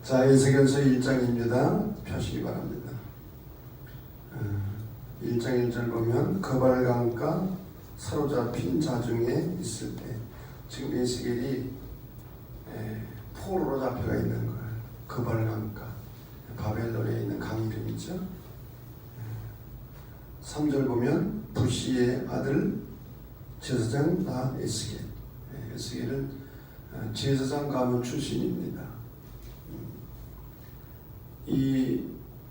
자, 에스겔서 1장입니다. 펴시기 바랍니다. 1장 1절 보면 거발강가 사로잡힌 자중에 있을 때, 지금 에스겔이 포로로 잡혀가 있는 거예요. 거발강가, 바벨론에 있는 강 이름이죠. 3절 보면 부시의 아들 제사장 에스겔. 에스겔은 제사장 가문 출신입니다. 이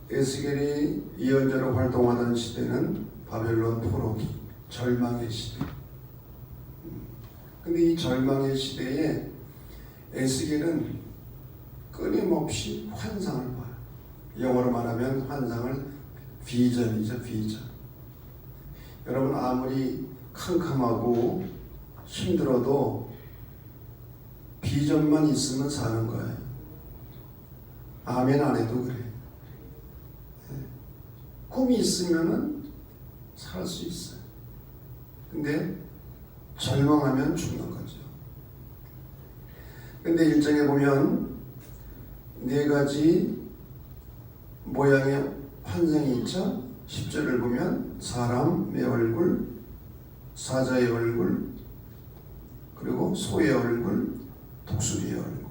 에스겔이 예언자로 활동하던 시대는 바벨론 포로기, 절망의 시대. 근데 이 절망의 시대에 에스겔은 끊임없이 환상을 봐요. 영어로 말하면 환상을 비전이죠, 비전. 여러분, 아무리 캄캄하고 힘들어도 비전만 있으면 사는 거예요. 아멘 안 해도 그래. 꿈이 있으면은 살 수 있어요. 근데 절망하면 죽는 거죠. 근데 1장에 보면 4가지 모양의 환상이 있죠. 10절을 보면 사람의 얼굴, 사자의 얼굴, 그리고 소의 얼굴, 독수리의 얼굴.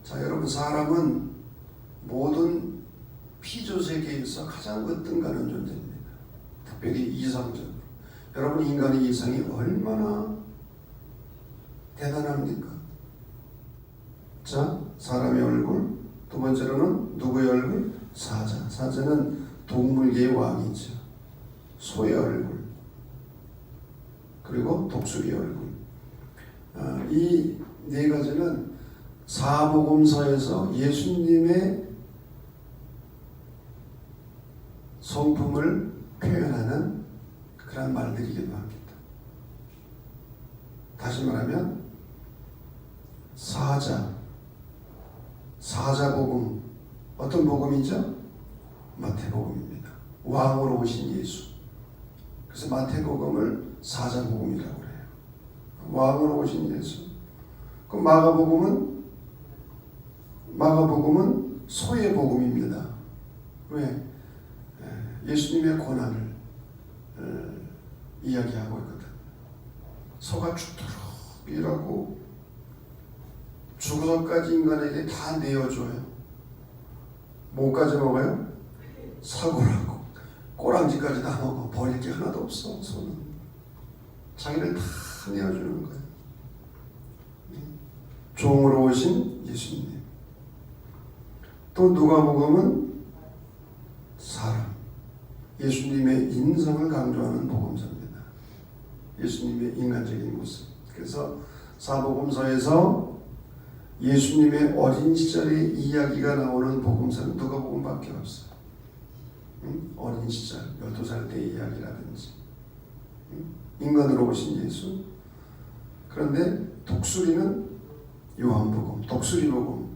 자, 여러분, 사람은 모든 피조 세계에서 가장 으뜸가는 존재입니다. 특별히 이상적으로. 여러분, 인간의 이상이 얼마나 대단합니까? 자, 사람의 얼굴. 두 번째로는 누구의 얼굴? 사자. 사자는 동물계의 왕이죠. 소의 얼굴. 그리고 독수리의 얼굴. 이 4가지는 사복음서에서 예수님의 성품을 표현하는 그런 말들이기도 합니다. 다시 말하면 사자복음, 어떤 복음이죠? 마태복음입니다. 왕으로 오신 예수. 그래서 마태복음을 사자복음이라고 해요. 왕으로 오신 예수. 그럼 마가복음은 소의 복음입니다. 왜? 예수님의 고난을 이야기하고 있거든. 소가 죽도록 일하고 죽어서까지 인간에게 다 내어줘요. 뭐까지 먹어요? 사고라고 꼬랑지까지 다 먹어. 버릴 게 하나도 없어. 소는 자기를 다 내어주는 거예요. 종으로 오신 예수님. 또 누가복음은 사람, 예수님의 인성을 강조하는 복음서입니다. 예수님의 인간적인 모습. 그래서 사복음서에서 예수님의 어린 시절의 이야기가 나오는 복음서는 누가복음밖에 없어요. 어린 시절, 12살 때의 이야기라든지 인간으로 오신 예수. 그런데 독수리는 요한복음, 독수리복음.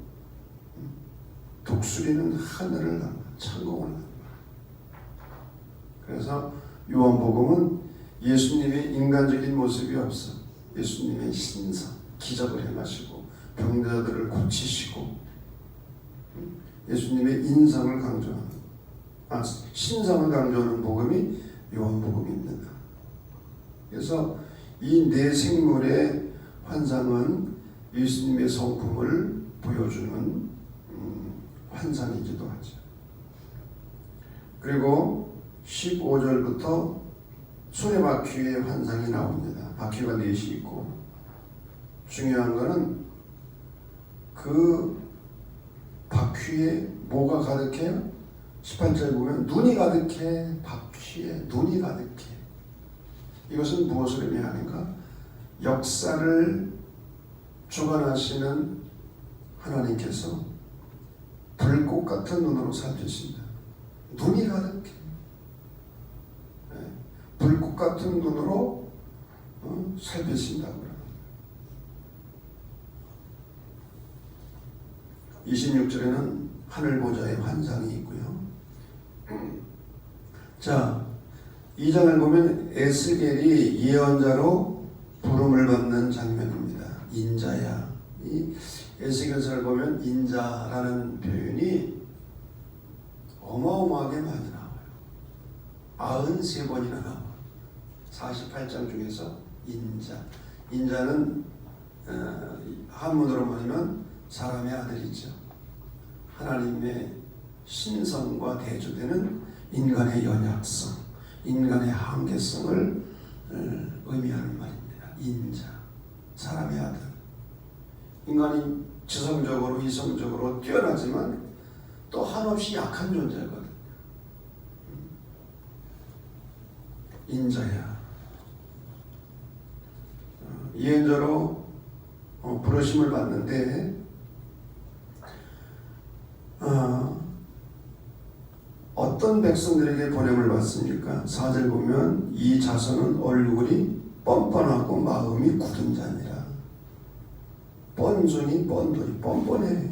독수리는 하늘을 납니다. 천국을 납니다. 그래서 요한복음은 예수님의 인간적인 모습이 없어. 예수님의 신성, 기적을 행하시고 병자들을 고치시고 예수님의 인성을 강조하는, 신성을 강조하는 복음이 요한복음입니다. 그래서 이 4생물의 환상은 예수님의 성품을 보여주는 환상이기도 하죠. 그리고 15절부터 수레바퀴의 환상이 나옵니다. 바퀴가 4시 있고, 중요한 거는 그 바퀴에 뭐가 가득해요? 18절 보면 눈이 가득해. 바퀴에 눈이 가득해. 이것은 무엇을 의미하는가? 역사를 주관하시는 하나님께서 불꽃 같은 눈으로 살피신다. 눈이 가득해. 불꽃 같은 눈으로 살피신다고. 26절에는 하늘 보좌의 환상이 있고요. 자, 2장을 보면 에스겔이 예언자로 부름을 받는 장면입니다. 인자야. 이 에스겔 에스겔서를 보면 인자라는 표현이 어마어마하게 많이 나와요. 93번이나 나와요. 48장 중에서 인자는 한문으로 말하면 사람의 아들이죠. 하나님의 신성과 대조되는 인간의 연약성, 인간의 한계성을 의미하는 말입니다. 인자, 사람의 아들. 인간이 지성적으로 이성적으로 뛰어나지만 또 한없이 약한 존재거든요. 인자야. 예언자로 부르심을 받는데 어떤 백성들에게 보냄을 받습니까? 4절 보면 이 자손은 얼굴이 뻔뻔하고 마음이 굳은 자니라. 뻔순이 뻔돌이 뻔뻔해.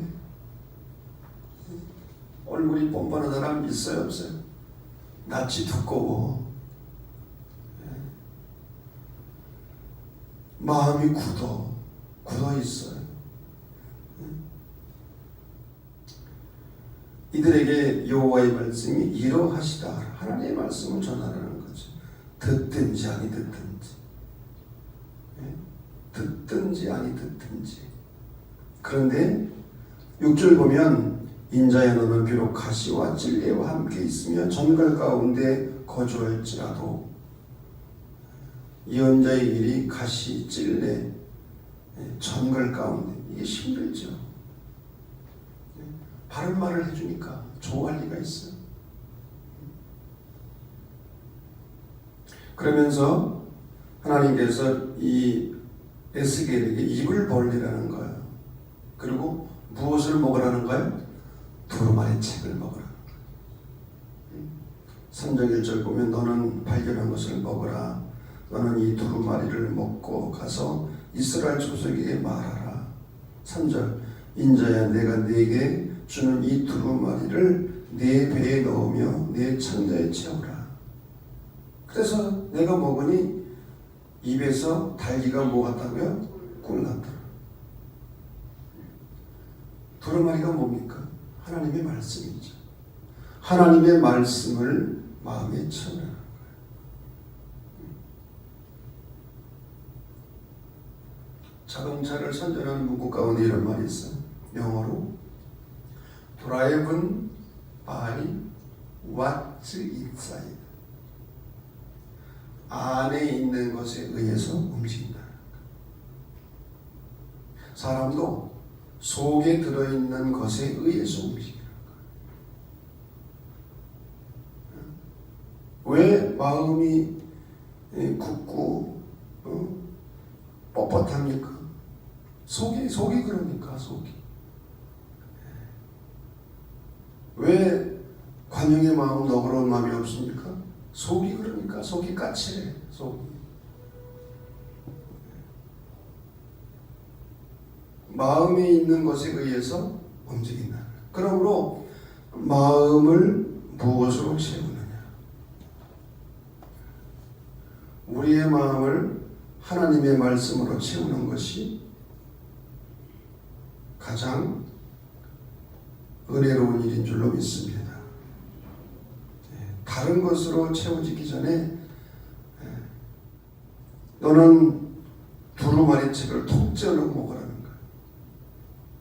얼굴이 뻔뻔한 사람 있어요 없어요? 낯이 두꺼워. 마음이 굳어 있어요. 이들에게 여호와의 말씀이 이러하시다. 하나님의 말씀을 전하라는 거죠. 듣든지 아니 듣든지. 듣든지 아니 듣든지. 그런데 6절 보면 인자야 너는 비록 가시와 찔레와 함께 있으며 정갈 가운데 거주할지라도 예언자의 일이 가시, 찔레, 정갈 가운데 이게 힘들죠. 바른 말을 해주니까 좋아할 리가 있어요. 그러면서 하나님께서 이 에스겔에게 입을 벌리라는 거예요. 그리고 무엇을 먹으라는 거예요? 두루마리 책을 먹으라는 거예요. 3장 1절 보면 너는 발견한 것을 먹으라. 너는 이 두루마리를 먹고 가서 이스라엘 족속에게 말하라. 3절 인자야 내가 네게 주는 이 두루마리를 네 배에 넣으며 네 창자에 채우라. 그래서 내가 먹으니 입에서 달기가 뭐 같다고요? 꿀 같더라. 두루마리가 뭡니까? 하나님의 말씀이죠. 하나님의 말씀을 마음에 채우라. 자동차를 선전하는 문구 가운데 이런 말이 있어요. 영어로 Driven by what's inside. 안에 있는 것에 의해서 움직인다. 사람도 속에 들어있는 것에 의해서 움직인다. 왜 마음이 굳고 뻣뻣합니까? 속이 그러니까 속이. 왜 관용의 마음, 너그러운 마음이 없습니까? 속이 그러니까. 속이 까칠해. 속이. 마음에 있는 것에 의해서 움직인다. 그러므로 마음을 무엇으로 채우느냐? 우리의 마음을 하나님의 말씀으로 채우는 것이 가장 은혜로운 일인 줄로 믿습니다. 다른 것으로 채워지기 전에 너는 두루마리 책을 통째로 먹으라는 거예요.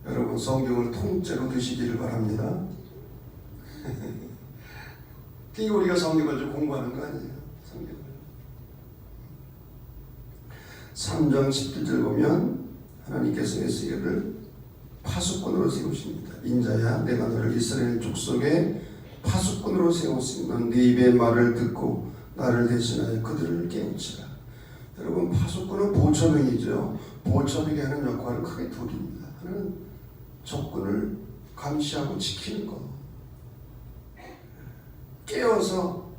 여러분 성경을 통째로 드시기를 바랍니다. 이게 우리가 성경을 좀 공부하는 거 아니에요? 성경을 3장 17절 보면 하나님께서 에스겔을 파수꾼으로 세우십니다. 인자야 내가 너를 이스라엘 족속에 파수꾼으로 세웠으니 넌 네 입의 말을 듣고 나를 대신하여 그들을 깨우치라. 여러분 파수꾼은 보초병이죠. 보초병이 하는 역할은 크게 둘입니다. 하나는 적군을 감시하고 지키는 것, 깨어서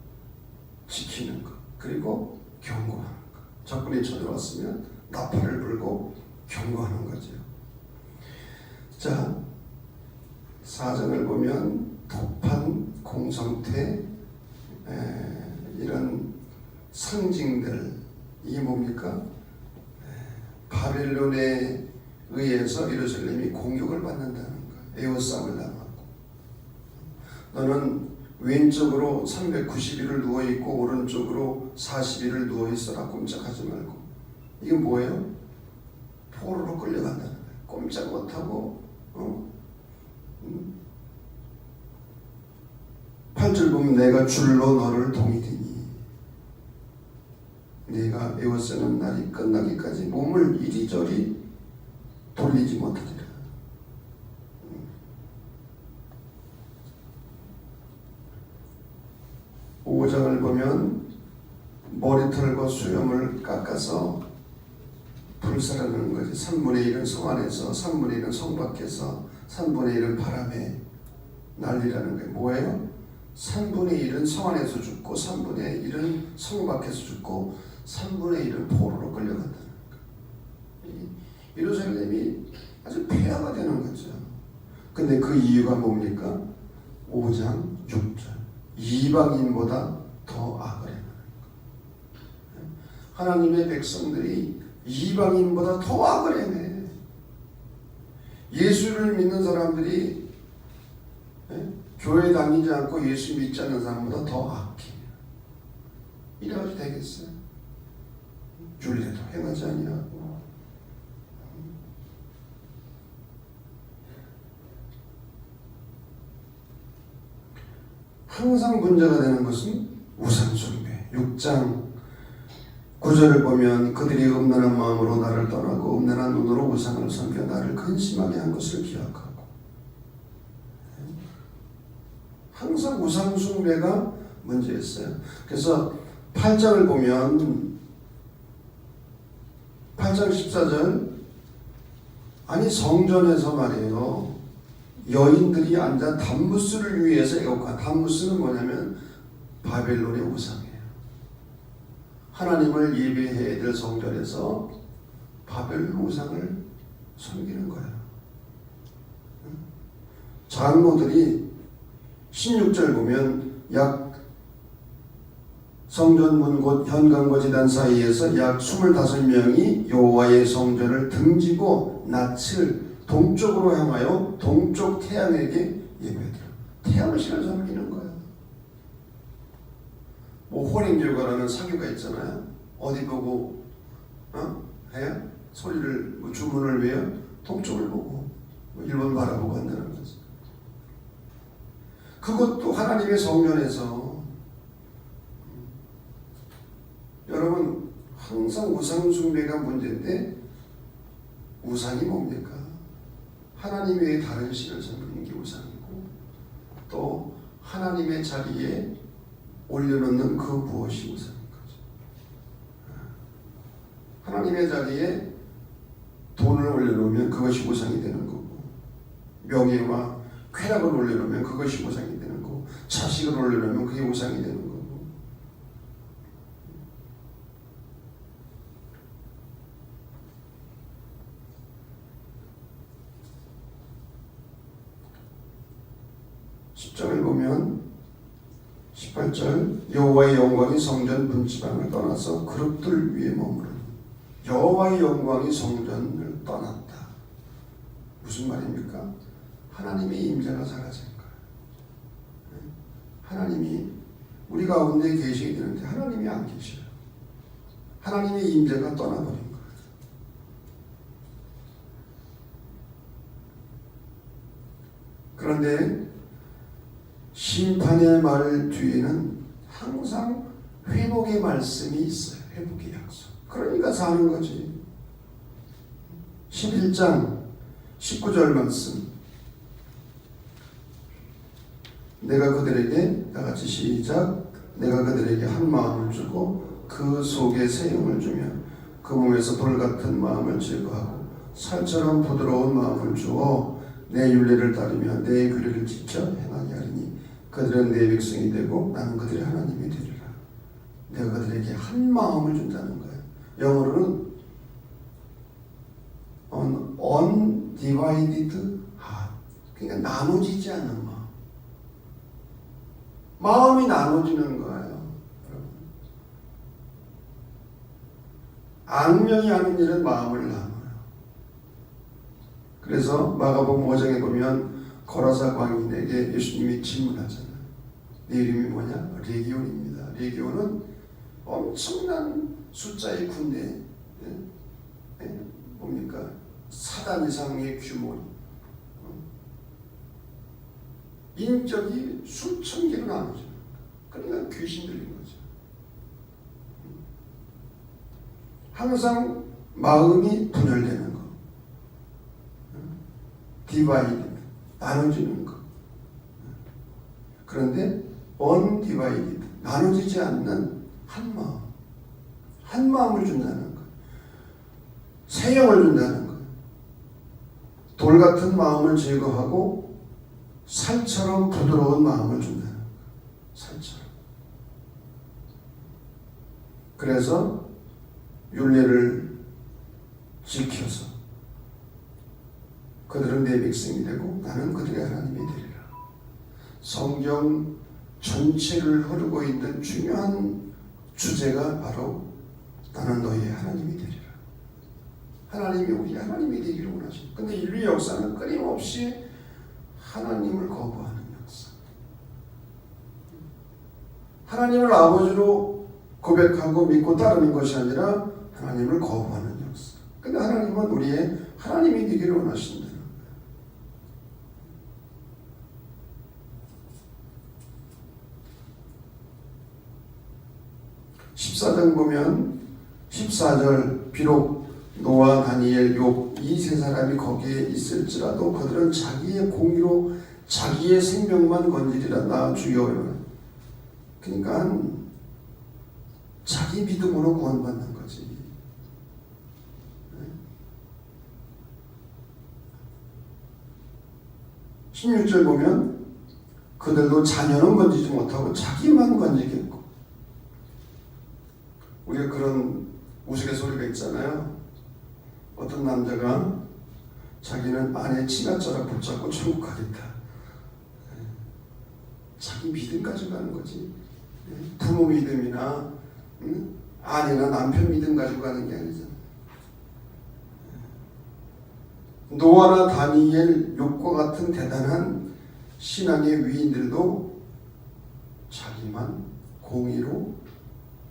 지키는 것, 그리고 경고하는 것. 적군이 쳐들어왔으면 나팔을 불고 경고하는 거죠. 자, 4장을 보면 도판, 공성태 이런 상징들 이 뭡니까? 바벨론의 의해서 예루살렘이 공격을 받는다는 거예요. 에워싸움을 당하고. 너는 왼쪽으로 390일을 누워있고 오른쪽으로 40일을 누워있어라. 꼼짝하지 말고. 이게 뭐예요? 포로로 끌려간다는 거예요. 꼼짝 못하고 8절 보면 내가 줄로 너를 동이리니 내가 에워싸는 날이 끝나기까지 몸을 이리저리 돌리지 못하리라. 5장을 보면 머리털과 수염을 깎아서 불사르는 거지. 3분의 1은 성 안에서, 3분의 1은 성 밖에서, 3분의 1은 바람에 날리라는 거예요. 뭐예요? 3분의 1은 성 안에서 죽고 3분의 1은 성 밖에서 죽고 3분의 1은 포로로 끌려간다는 거예요. 예루살렘이 아주 폐허가 되는 거죠. 근데 그 이유가 뭡니까? 5장 6절 이방인보다 더 악을 행하는 거예요. 하나님의 백성들이 이방인보다 더 악을 행해. 예수를 믿는 사람들이 교회 다니지 않고 예수 믿지 않는 사람보다 더 악해. 이래가지고 되겠어요? 율례도 행하지 아니하고 항상 문제가 되는 것은 우상숭배. 6장 9절을 보면 그들이 음란한 마음으로 나를 떠나고 음란한 눈으로 우상을 섬겨 나를 근심하게 한 것을 기억하고. 항상 우상숭배가 문제였어요. 그래서 8장을 보면 8장 14절 아니 성전에서 말이에요. 여인들이 앉아 단무스를 위해서 애곡한. 단무스는 뭐냐면 바벨론의 우상이에요. 하나님을 예배해야 될 성전에서 바벨론 우상을 섬기는 거예요. 장로들이 16절 보면 약 성전문 곧 현관과 제단 사이에서 약 25명이 여호와의 성전을 등지고 낯을 동쪽으로 향하여 동쪽 태양에게 예배드려. 태양을 신을 섬기는 거예요. 뭐 호랭교가라는 사교가 있잖아요. 어디 보고 해요? 소리를 뭐 주문을 외요? 동쪽을 보고 뭐 일본 바라보고 한다는 거죠. 그것도 하나님의 성전에서. 여러분 항상 우상 숭배가 문제인데 우상이 뭡니까? 하나님 외에 다른 신을 섬기는 게 우상이고 또 하나님의 자리에 올려놓는 그 무엇이 우상인 거죠. 하나님의 자리에 돈을 올려놓으면 그것이 우상이 되는 거고 명예와 쾌락을 올려놓으면 그것이 우상이 되는 거고 자식을 올려놓으면 그게 우상이 되는 거고. 십장을 보면 18절 여호와의 영광이 성전 분지방을 떠나서 그룹들 위에 머무르니. 여호와의 영광이 성전을 떠났다. 무슨 말입니까? 하나님의 임재가 사라진 거예요. 하나님이 우리 가운데 계시게 되는데 하나님이 안 계셔요. 하나님의 임재가 떠나버린 거예요. 그런데 심판의 말 뒤에는 항상 회복의 말씀이 있어요. 회복의 약속. 그러니까 사는 거지. 11장 19절 말씀. 내가 그들에게 다같이 시작. 내가 그들에게 한 마음을 주고 그 속에 새 영을 주며 그 몸에서 돌같은 마음을 제거하고 살처럼 부드러운 마음을 주어 내 율례를 따르며 내 규례를 지켜 행하게 하리니 그들은 내 백성이 되고 나는 그들의 하나님이 되리라. 내가 그들에게 한 마음을 준다는 거예요. 영어로는 undivided heart. 그러니까 나눠지지 않는 마음. 마음이 나눠지는 거예요. 여러분. 악령이 하는 일은 마음을 나눠요. 그래서 마가복음 5장에 보면 거라사 광인에게 예수님이 질문하잖아요. 네 이름이 뭐냐? 레기온입니다. 레기온은 엄청난 숫자의 군대, 뭡니까? 4단 이상의 규모, 인격이 수천 개로 나누죠. 그러니까 귀신 들린 거죠. 항상 마음이 분열되는 거, 디바이드, 나눠지는 거. 그런데 언디바이드, 나눠지지 않는 한 마음, 한 마음을 준다는 거, 새 영을 준다는 거. 돌 같은 마음을 제거하고 살처럼 부드러운 마음을 준다는 거. 살처럼. 그래서 율례를 지켜서 그들은 내 백성이 되고 나는 그들의 하나님이 되리라. 성경 전체를 흐르고 있는 중요한 주제가 바로 나는 너희의 하나님이 되리라. 하나님이 우리 하나님이 되기를 원하십니다. 그런데 인류 역사는 끊임없이 하나님을 거부하는 역사. 하나님을 아버지로 고백하고 믿고 따르는 것이 아니라 하나님을 거부하는 역사. 근데 하나님은 우리의 하나님이 되기를 원하신다. 14장 보면 14절 비록 노아, 다니엘, 욥 이 세 사람이 거기에 있을지라도 그들은 자기의 공의로 자기의 생명만 건지리라. 나 주여요. 그러니까 자기 믿음으로 구원받는 거지. 16절 보면 그들도 자녀는 건지지 못하고 자기만 건지겠고. 우리가 그런 우스갯소리가 있잖아요. 어떤 남자가 자기는 아내 치맛자락 붙잡고 천국 가겠다. 자기 믿음 가지고 가는 거지. 부모 믿음이나 아내나 남편 믿음 가지고 가는 게 아니잖아. 노아나 다니엘, 욥과 같은 대단한 신앙의 위인들도 자기만 공의로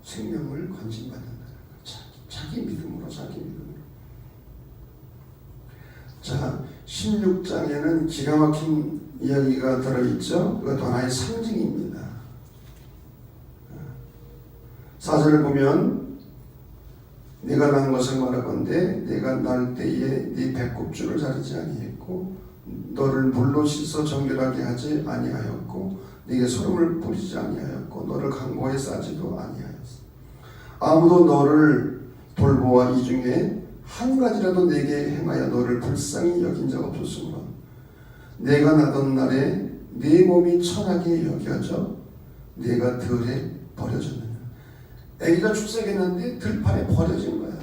생명을 건진받는다. 자기 믿음으로, 자기 믿음으로. 자, 16장에는 기가 막힌 이야기가 들어있죠. 그것도 하나의 상징입니다. 4절을 보면 네가 난 것을 말하건대 내가 날 때에 네 배꼽줄을 자르지 아니했고 너를 물로 씻어 정결하게 하지 아니하였고 네게 소름을 뿌리지 아니하였고 너를 강고에 싸지도 아니하였어. 아무도 너를 돌보아 이 중에 한 가지라도 내게 행하여 너를 불쌍히 여긴 적 없었으므로 내가 나던 날에 네 몸이 천하게 여겨져 내가 들에 버려졌느냐. 아기가 출생했는데 들판에 버려진 거야.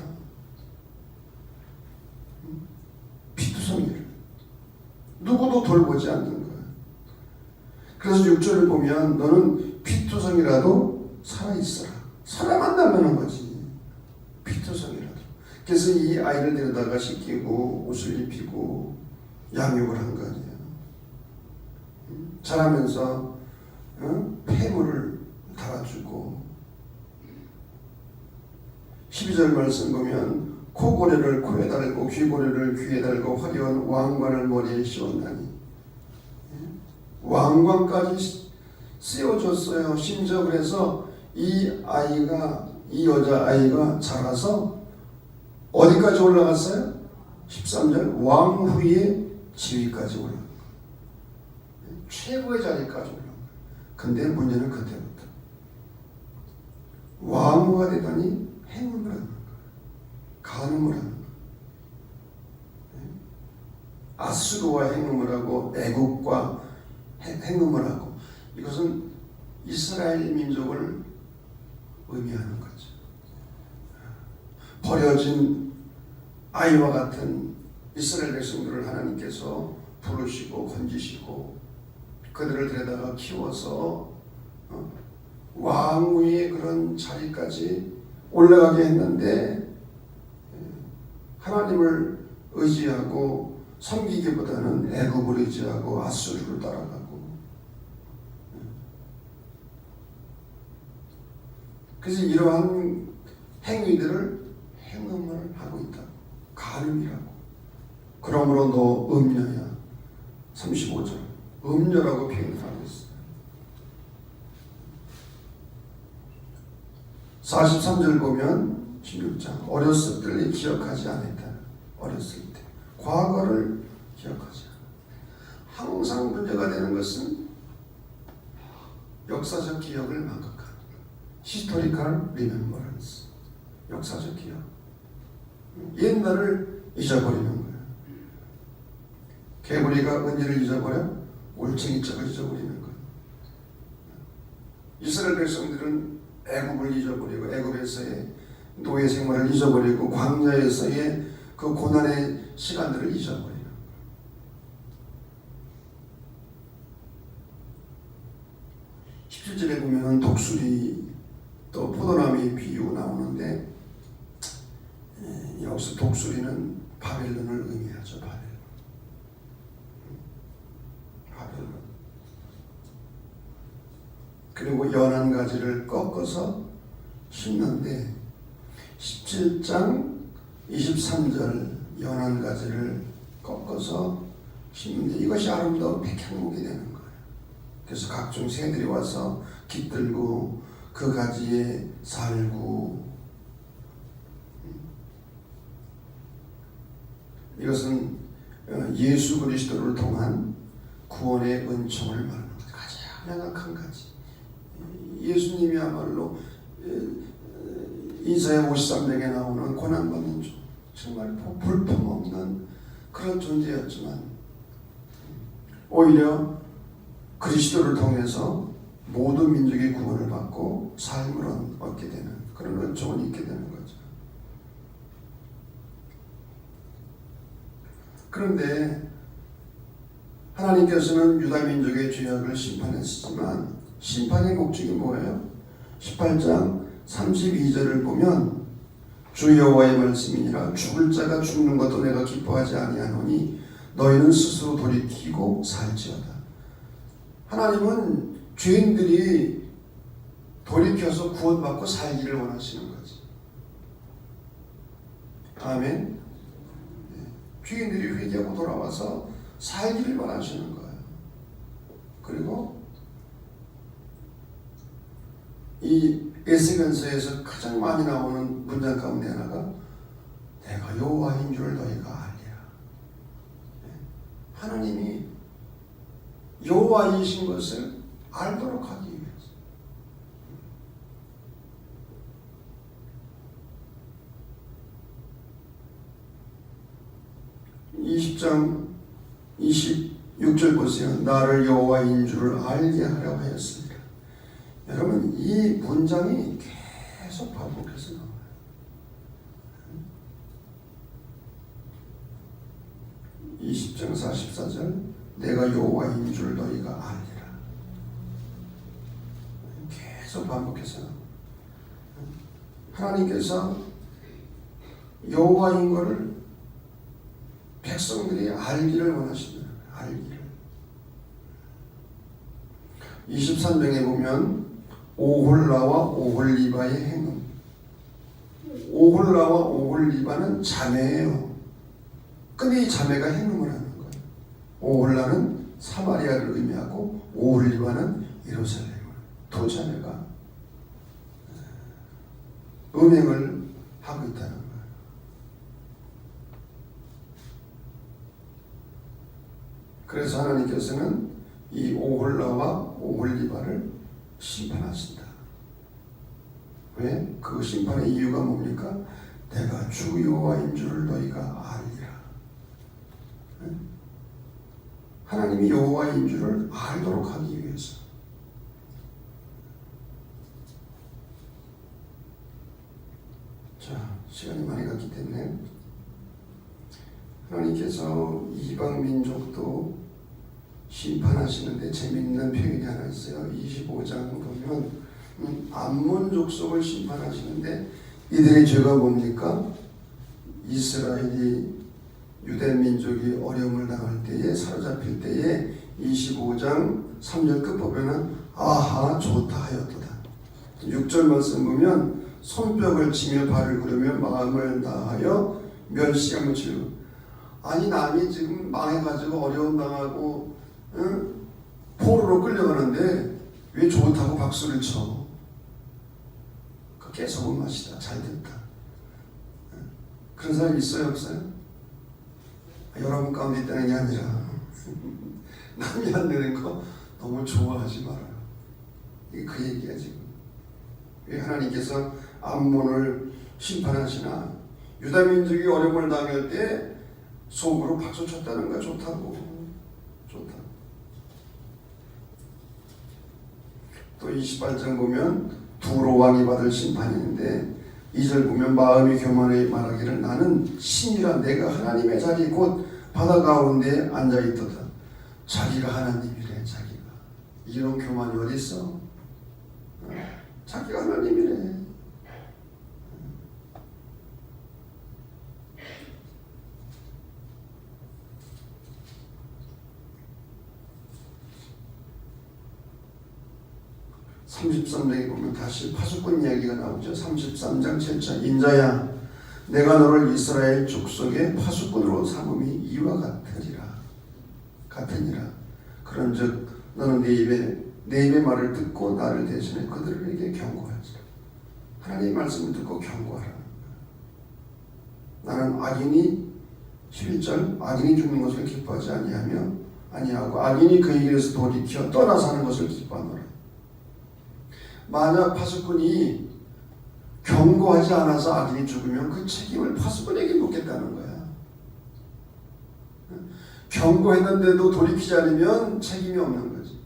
피투성이를 누구도 돌보지 않는 거야. 그래서 6절을 보면 너는 피투성이라도 살아있어라. 살아만나면 거지. 피투성이라도. 그래서 이 아이를 데려다가 씻기고 옷을 입히고 양육을 한 거 아니야. 자라면서 폐물을 달아주고 12절 말씀 보면 코고래를 코에 달고 귀고래를 귀에 달고 화려한 왕관을 머리에 씌웠나니 왕관까지 씌워줬어요. 심지어 그래서 이 아이가 이 여자아이가 자라서 어디까지 올라갔어요? 13절 왕후의 지위까지 올라간 거예요. 최고의 자리까지 올라간 거예요. 근데 문제는 그때부터 왕후가 되더니 행음을 하는 거예요. 간음을 하는 거예요. 아수르와 행음을 하고 애국과 행음을 하고 이것은 이스라엘 민족을 의미하는 거죠. 버려진 아이와 같은 이스라엘 백성들을 하나님께서 부르시고 건지시고 그들을 데려다가 키워서 왕후의 그런 자리까지 올라가게 했는데 하나님을 의지하고 섬기기보다는 애굽을 의지하고 아수르를 따라가고, 그래서 이러한 행위들을 행음을 하고 있다. 간음이라고. 그러므로 너 음녀야. 35절. 음녀라고 표현을 하고 있어요. 43절 보면 16장. 어렸을 때를 기억하지 않았다. 어렸을 때. 과거를 기억하지 않아. 항상 문제가 되는 것은 역사적 기억을 망각하는 거예요. 히스토리컬 리멤버런스. 역사적 기억. 옛날을 잊어버리는 거예요. 개구리가 은이를 잊어버려 올챙이짝을 잊어버리는 거예요. 이스라엘 백성들은 애굽을 잊어버리고 애굽에서의 노예 생활을 잊어버리고 광야에서의 그 고난의 시간들을 잊어버리는 거예요. 17절에 보면 독수리 또 포도나무의 비유가 나오는데, 여기서 독수리는 바벨론을 의미하죠. 바벨론. 그리고 연한 가지를 꺾어서 심는데 17장 23절 연한 가지를 꺾어서 심는데 이것이 아름다운 백향목이 되는 거예요. 그래서 각종 새들이 와서 깃들고 그 가지에 살고, 이것은 예수 그리스도를 통한 구원의 은총을 말하는 거죠. 가장 연약한 가지. 예수님이야말로 이사야 53장에 나오는 고난받는 종, 정말 볼품없는 그런 존재였지만 오히려 그리스도를 통해서 모든 민족의 구원을 받고 삶을 얻게 되는 그런 은총을 잊게 되는 거죠. 그런데 하나님께서는 유다 민족의 죄악을 심판했지만 심판의 목적이 뭐예요? 18장 32절을 보면 주 여호와의 말씀이니라 죽을 자가 죽는 것도 내가 기뻐하지 아니하노니 너희는 스스로 돌이키고 살지어다. 하나님은 죄인들이 돌이켜서 구원받고 살기를 원하시는 거지. 아멘. 죄인들이 회개하고 돌아와서 살기를 원하시는 거예요. 그리고 이 에스겔서에서 가장 많이 나오는 문장 가운데 하나가 내가 여호와인 줄 너희가 알리라. 하나님이 여호와이신 것을 알도록 하기 위해서. 20장 26절 보세요. 나를 여호와인 줄을 알게 하려고 하였습니다. 여러분, 이 문장이 계속 반복해서 나와요. 20장 44절 내가 여호와인 줄 너희가 알리라. 계속 반복해서 나와요. 하나님께서 여호와인 것을 백성들이 알기를 원하십니다. 알기를. 23장에 보면 오홀라와 오홀리바의 행음. 오홀라와 오홀리바는 자매예요. 근데 이 자매가 행음을 하는 거예요. 오홀라는 사마리아를 의미하고 오홀리바는 예루살렘을. 두 자매가 음행을 하고 있다는 거예요. 그래서 하나님께서는 이 오홀라와 오홀리바를 심판하신다. 왜? 그 심판의 이유가 뭡니까? 내가 주 여호와인 줄을 너희가 알리라. 하나님이 여호와인 줄을 알도록 하기 위해서. 자, 시간이 많이 갔기 때문에 하나님께서 이방 민족도 심판하시는데 재미있는 표현이 하나 있어요. 25장 보면 암몬 족속을 심판하시는데 이들의 죄가 뭡니까? 이스라엘이 유대 민족이 어려움을 당할 때에, 사로잡힐 때에 25장 3절 끝부분은 아하 좋다 하였도다. 6절 말씀 보면 손뼉을 치며 발을 구르며 마음을 다하여 멸시함을 치르고. 아니 남이 지금 망해가지고 어려움 당하고 포로로 끌려가는데 왜 좋다고 박수를 쳐? 그 깨소금 맛이다. 잘 됐다. 그런 사람 있어요 없어요? 여러분 가운데 있다는 게 아니라 남이 안 되는 거 너무 좋아하지 말아요. 이게 그 얘기야 지금. 왜 하나님께서 암몬을 심판하시나? 유다 민족이 어려움을 당할 때 속으로 박수 쳤다는 거야. 좋다고. 좋다. 또 28장 보면 두로 왕이 받을 심판이 있는데 2절 보면 마음이 교만해 말하기를 나는 신이라 내가 하나님의 자리 곧 바다 가운데 앉아있도다. 자기가 하나님이래. 자기가. 이런 교만이 어디 있어? 자기가 하나님이래. (33장에) 보면 다시 파수꾼 이야기가 나오죠. 33장 7절 인자야 내가 너를 이스라엘 족속의 파수꾼으로 삼음이 이와 같으니라. 그런즉 너는 내 입의 말을 듣고 나를 대신해 그들에게 경고하지. 하나님의 말씀을 듣고 경고하라. 나는 악인이 11절 악인이 죽는 것을 기뻐하지 아니하고 악인이 그의 길에서 돌이켜 떠나 사는 것을 기뻐하노라. 만약 파수꾼이 경고하지 않아서 악인이 죽으면 그 책임을 파수꾼에게 묻겠다는 거야. 경고했는데도 돌이키지 않으면 책임이 없는 거지.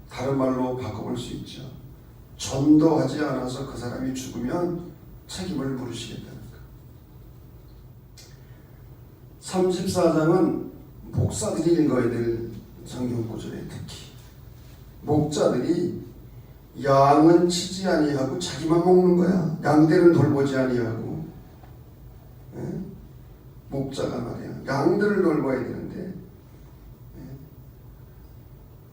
다른 말로 바꿔볼 수 있죠. 전도하지 않아서 그 사람이 죽으면 책임을 물으시겠다는 거. 34장은 목사들이 읽어야 될 성경 구절에 특히 목자들이 양은 치지 아니하고 자기만 먹는 거야. 양들은 돌보지 아니하고. 목자가 말이야. 양들을 돌봐야 되는데.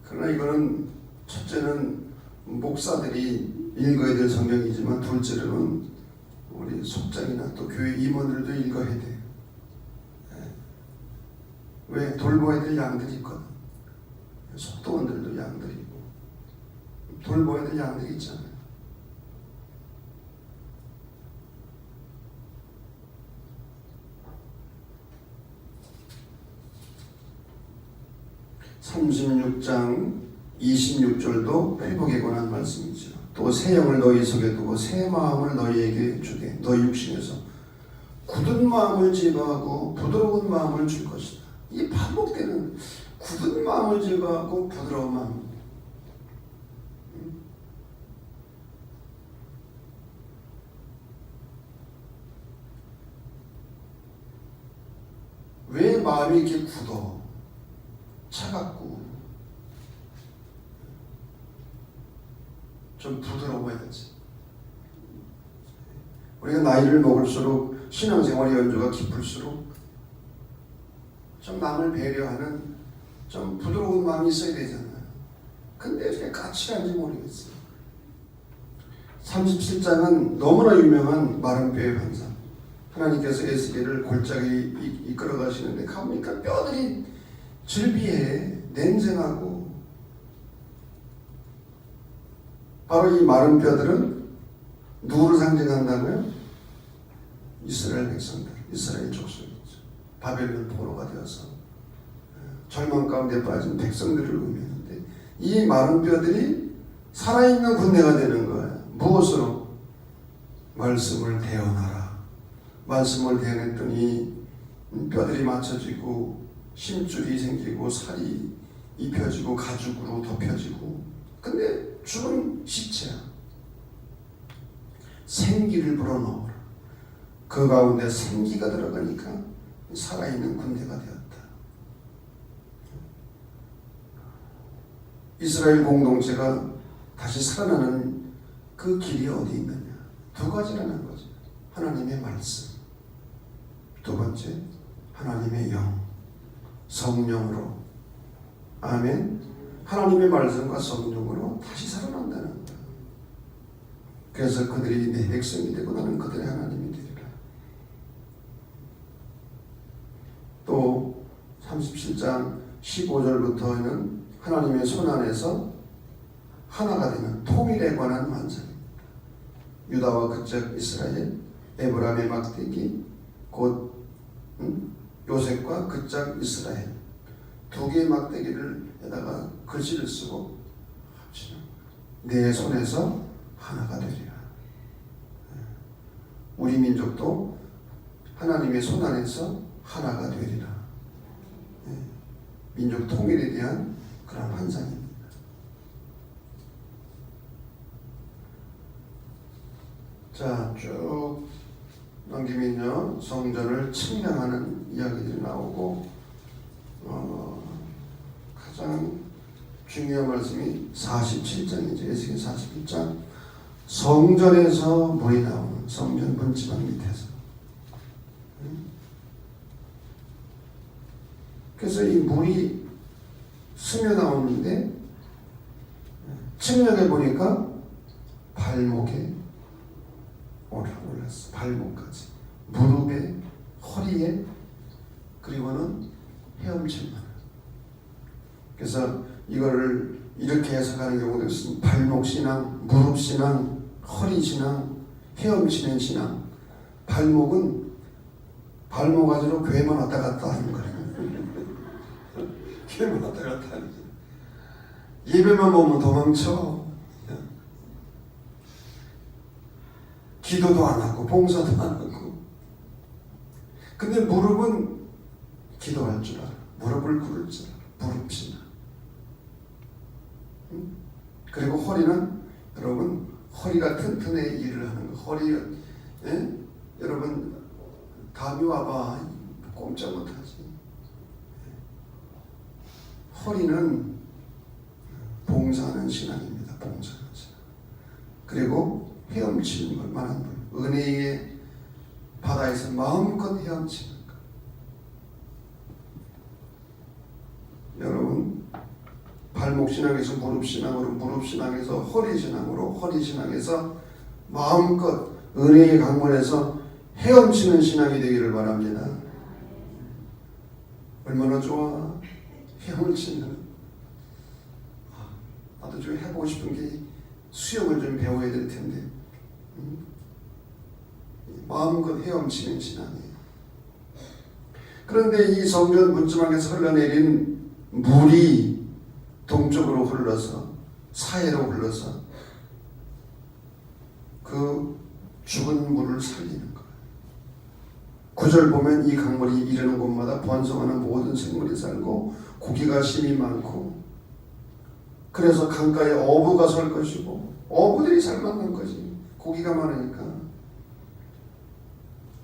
그러나 이거는 첫째는 목사들이 읽어야 될 성경이지만 둘째로는 우리 속장이나 또 교회 임원들도 읽어야 돼. 왜? 돌봐야 될 양들이 있거든. 속도원들도 양들이고 돌봐야 될 양들이 있잖아요. (36장) 26절도 회복에 관한 말씀이죠. 또 새 영을 너희 속에 두고 새 마음을 너희에게 주되 너희 육신에서 굳은 마음을 제거하고 부드러운 마음을 줄 것이다. 이 반복되는 굳은 마음을 제거하고 부드러운 마음. 왜 마음이 이렇게 굳어? 차갑고 좀 부드러워야지. 우리가 나이를 먹을수록 신앙생활의 연조가 깊을수록 좀 남을 배려하는 좀 부드러운 마음이 있어야 되잖아요. 근데 이렇게 까칠한지 모르겠어요. 37장은 너무나 유명한 마른 뼈의 환상. 하나님께서 에스겔을 골짜기 이끌어 가시는데 가보니까 뼈들이 질비해 냉정하고. 바로 이 마른 뼈들은 누구를 상징한다고요? 이스라엘 백성들, 이스라엘 족속이죠. 바벨론 포로가 되어서 절망 가운데 빠진 백성들을 의미하는데 이 마른 뼈들이 살아있는 군대가 되는 거예요. 무엇으로? 말씀을 대언하라. 말씀을 대언했더니 뼈들이 맞춰지고 심줄이 생기고 살이 입혀지고 가죽으로 덮여지고. 근데 죽은 시체야. 생기를 불어넣어라. 그 가운데 생기가 들어가니까 살아있는 군대가 되었다. 이스라엘 공동체가 다시 살아나는 그 길이 어디 있느냐? 두 가지라는 거죠. 하나님의 말씀, 두 번째 하나님의 영, 성령으로. 아멘. 하나님의 말씀과 성령으로 다시 살아난다는 거예요. 그래서 그들이 내 백성이 되고 나는 그들의 하나님이 되리라. 또 37장 15절부터는 하나님의 손안에서 하나가 되는 통일에 관한 환상입니다. 유다와 그쪽 이스라엘, 에브라임의 막대기, 곧 요셉과 그쪽 이스라엘, 두 개의 막대기를에다가 글씨를 쓰고 내 손에서 하나가 되리라. 우리 민족도 하나님의 손 안에서 하나가 되리라. 민족 통일에 대한 그런 환상입니다. 자, 쭉 넘기면요, 성전을 측량하는 이야기들이 나오고, 가장 중요한 말씀이 47장이죠. 에스겔 41장. 성전에서 물이 나오는, 성전 문지방 밑에서. 그래서 이 물이 스며 나오는데 측량해 보니까 발목에 올랐어. 발목까지. 무릎에, 허리에, 그리고는 헤엄칠만. 그래서 이거를 이렇게 해석하는 경우도 있습니다. 발목신앙, 무릎신앙, 허리신앙, 헤엄치는 신앙. 발목은 발목 가지고 교회만 왔다 갔다 하는 거예요. 교회만 왔다 갔다 하는 거예요. 예배만 보면 도망쳐. 기도도 안 하고 봉사도 안 하고. 근데 무릎은 기도할 줄 알아. 무릎을 꿇을 줄 알아. 무릎신앙. 그리고 허리는 여러분 허리가 튼튼해 일을 하는 거. 허리 여러분 감이 와봐 꼼짝 못하지. 허리는 봉사하는 신앙입니다. 봉사하는 신앙. 그리고 헤엄치는 만한 분. 은혜의 바다에서 마음껏 헤엄치는 것. 여러분 발목신앙에서 무릎신앙으로, 무릎신앙에서 허리신앙으로, 허리신앙에서 마음껏 은혜의 강문에서 헤엄치는 신앙이 되기를 바랍니다. 얼마나 좋아. 헤엄을 치는. 나도 좀 해보고 싶은 게 수영을 좀 배워야 될 텐데. 마음껏 헤엄치는 신앙이에요. 그런데 이 성전 문지방에서 흘러내린 물이 동쪽으로 흘러서 사해로 흘러서 그 죽은 물을 살리는 거예요. 9절 보면 이 강물이 이르는 곳마다 번성하는 모든 생물이 살고 고기가 심이 많고, 그래서 강가에 어부가 설 것이고, 어부들이 잘 만난 거지. 고기가 많으니까.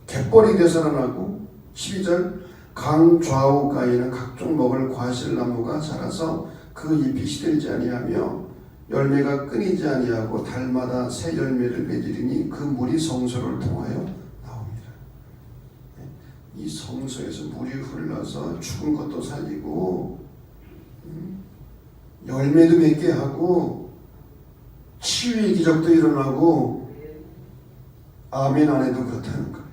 갯벌이 되살아나고, 12절 강 좌우가에는 각종 먹을 과실나무가 자라서 그 잎이 시들지 아니하며 열매가 끊이지 아니하고 달마다 새 열매를 맺으리니 그 물이 성소를 통하여 나옵니다. 이 성소에서 물이 흘러서 죽은 것도 살리고 열매도 맺게 하고 치유의 기적도 일어나고. 아멘 안 해도 그렇다는 거예요.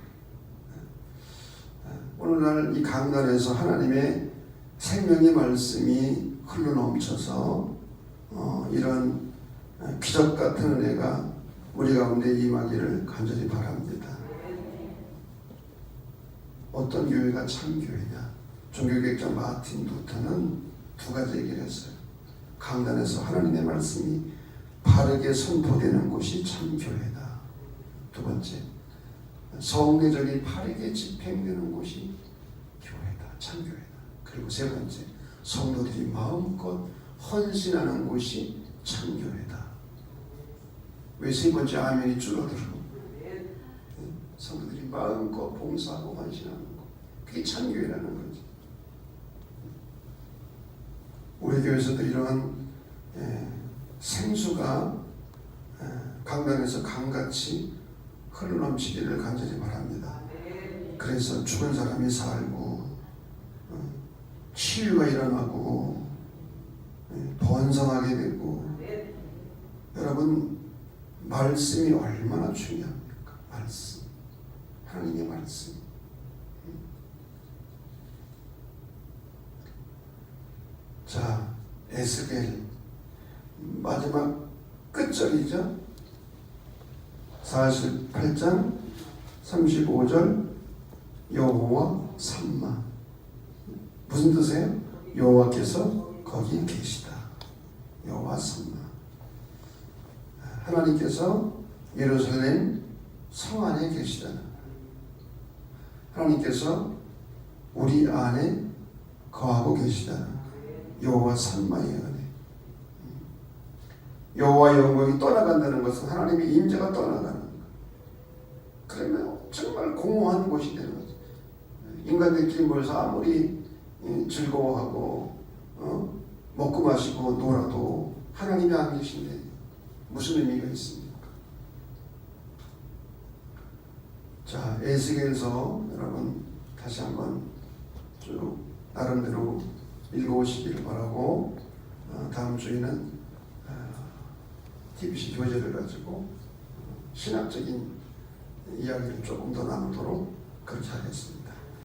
오늘날 이 강단에서 하나님의 생명의 말씀이 흘러넘쳐서 이런 기적 같은 은혜가 우리 가운데 임하기를 간절히 바랍니다. 어떤 교회가 참교회냐? 종교개혁자 마틴 루터는 두 가지 얘기를 했어요. 강단에서 하나님의 말씀이 바르게 선포되는 곳이 참교회다. 두 번째, 성례절이 바르게 집행되는 곳이 교회다. 참교회다. 그리고 세 번째, 성도들이 마음껏 헌신하는 곳이 참교회다. 왜 세 번째 아멘이 줄어들어? 성도들이 마음껏 봉사하고 헌신하는 것. 그게 참교회라는 거지. 우리 교회에서도 이러한 생수가 강단에서 강같이 흘러넘치기를 간절히 바랍니다. 그래서 죽은 사람이 살고 치유가 일어나고 번성하게 되고. 여러분, 말씀이 얼마나 중요합니까? 말씀, 하나님의 말씀. 자, 에스겔 마지막 끝절이죠. 48장 35절 여호와 삼마. 무슨 뜻이에요? 여호와께서 거기 계시다. 여호와 삼마. 하나님께서 예루살렘 성 안에 계시다는 거예요. 하나님께서 우리 안에 거하고 계시다는 거예요. 여호와 삼마의 은혜. 여호와의 영광이 떠나간다는 것은 하나님의 임재가 떠나가는 거예요. 그러면 정말 공허한 곳이 되는 거죠. 인간들끼리 모여서 아무리 즐거워하고 먹고 마시고 놀아도 하나님이 안 계신데 무슨 의미가 있습니까? 자, 에스겔서 여러분 다시 한번 쭉 나름대로 읽어오시기를 바라고, 다음 주에는 TBC 교재를 가지고 신학적인 이야기를 조금 더 나누도록 그렇게 하겠습니다.